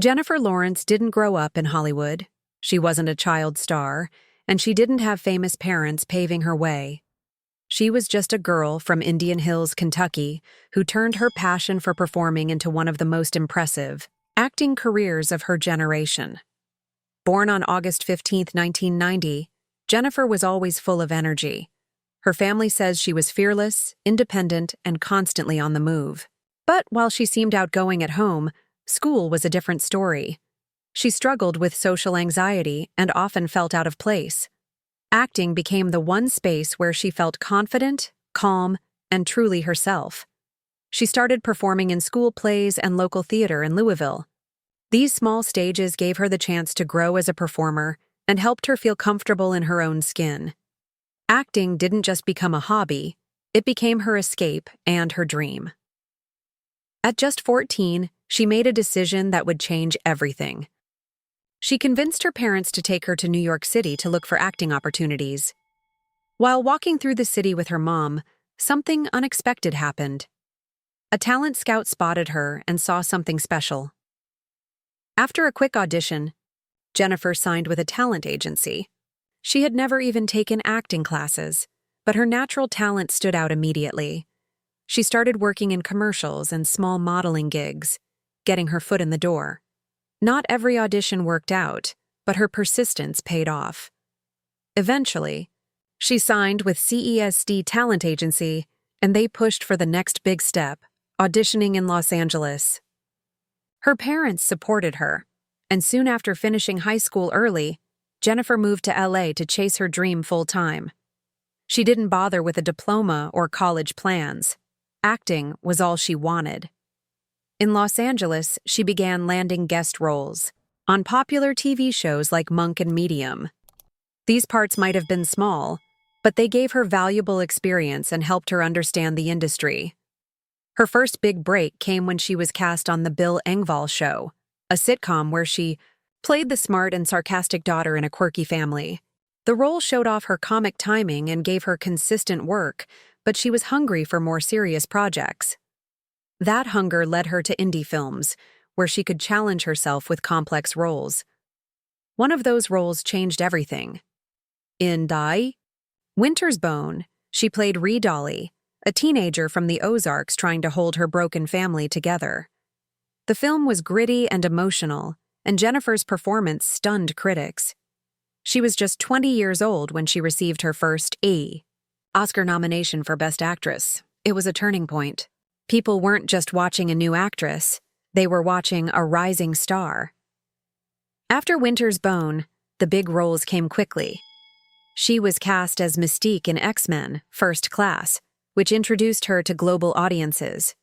Jennifer Lawrence didn't grow up in Hollywood. She wasn't a child star, and she didn't have famous parents paving her way. She was just a girl from Indian Hills, Kentucky, who turned her passion for performing into one of the most impressive acting careers of her generation. Born on August 15, 1990, Jennifer was always full of energy. Her family says she was fearless, independent, and constantly on the move. But while she seemed outgoing at home, school was a different story. She struggled with social anxiety and often felt out of place. Acting became the one space where she felt confident, calm, and truly herself. She started performing in school plays and local theater in Louisville. These small stages gave her the chance to grow as a performer and helped her feel comfortable in her own skin. Acting didn't just become a hobby, it became her escape and her dream. At just 14, she made a decision that would change everything. She convinced her parents to take her to New York City to look for acting opportunities. While walking through the city with her mom, something unexpected happened. A talent scout spotted her and saw something special. After a quick audition, Jennifer signed with a talent agency. She had never even taken acting classes, but her natural talent stood out immediately. She started working in commercials and small modeling gigs, getting her foot in the door. Not every audition worked out, but her persistence paid off. Eventually, she signed with CESD Talent Agency, and they pushed for the next big step, auditioning in Los Angeles. Her parents supported her, and soon after finishing high school early, Jennifer moved to LA to chase her dream full-time. She didn't bother with a diploma or college plans. Acting was all she wanted. In Los Angeles, she began landing guest roles on popular TV shows like Monk and Medium. These parts might have been small, but they gave her valuable experience and helped her understand the industry. Her first big break came when she was cast on The Bill Engvall Show, a sitcom where she played the smart and sarcastic daughter in a quirky family. The role showed off her comic timing and gave her consistent work, but she was hungry for more serious projects. That hunger led her to indie films, where she could challenge herself with complex roles. One of those roles changed everything. In Winter's Bone, she played Ree Dolly, a teenager from the Ozarks trying to hold her broken family together. The film was gritty and emotional, and Jennifer's performance stunned critics. She was just 20 years old when she received her first Oscar nomination for Best Actress. It was a turning point. People weren't just watching a new actress, they were watching a rising star. After Winter's Bone, the big roles came quickly. She was cast as Mystique in X-Men: First Class, which introduced her to global audiences.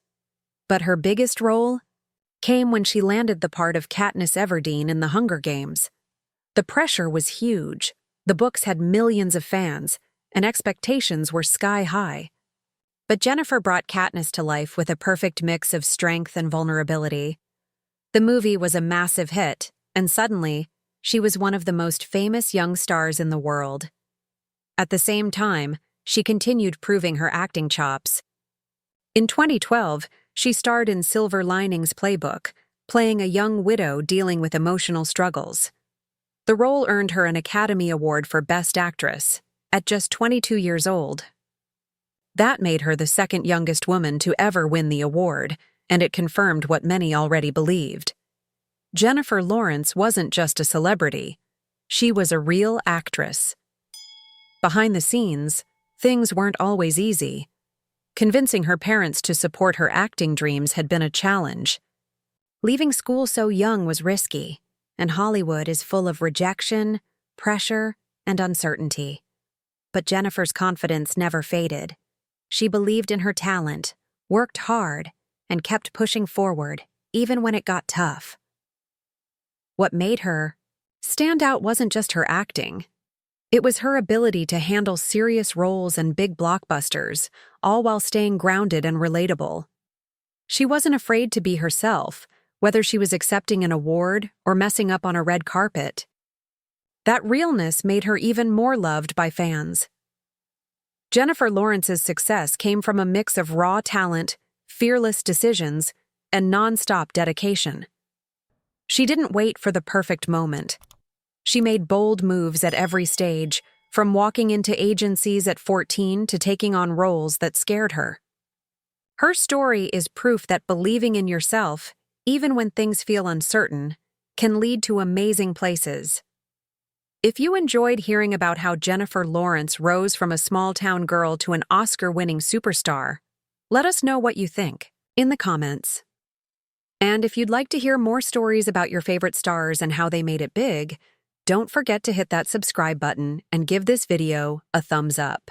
But her biggest role came when she landed the part of Katniss Everdeen in The Hunger Games. The pressure was huge. The books had millions of fans, and expectations were sky high. But Jennifer brought Katniss to life with a perfect mix of strength and vulnerability. The movie was a massive hit, and suddenly, she was one of the most famous young stars in the world. At the same time, she continued proving her acting chops. In 2012, she starred in Silver Linings Playbook, playing a young widow dealing with emotional struggles. The role earned her an Academy Award for Best Actress at just 22 years old. That made her the second youngest woman to ever win the award, and it confirmed what many already believed. Jennifer Lawrence wasn't just a celebrity. She was a real actress. Behind the scenes, things weren't always easy. Convincing her parents to support her acting dreams had been a challenge. Leaving school so young was risky, and Hollywood is full of rejection, pressure, and uncertainty. But Jennifer's confidence never faded. She believed in her talent, worked hard, and kept pushing forward, even when it got tough. What made her stand out wasn't just her acting. It was her ability to handle serious roles and big blockbusters, all while staying grounded and relatable. She wasn't afraid to be herself, whether she was accepting an award or messing up on a red carpet. That realness made her even more loved by fans. Jennifer Lawrence's success came from a mix of raw talent, fearless decisions, and nonstop dedication. She didn't wait for the perfect moment. She made bold moves at every stage, from walking into agencies at 14 to taking on roles that scared her. Her story is proof that believing in yourself, even when things feel uncertain, can lead to amazing places. If you enjoyed hearing about how Jennifer Lawrence rose from a small-town girl to an Oscar-winning superstar, let us know what you think in the comments. And if you'd like to hear more stories about your favorite stars and how they made it big, don't forget to hit that subscribe button and give this video a thumbs up.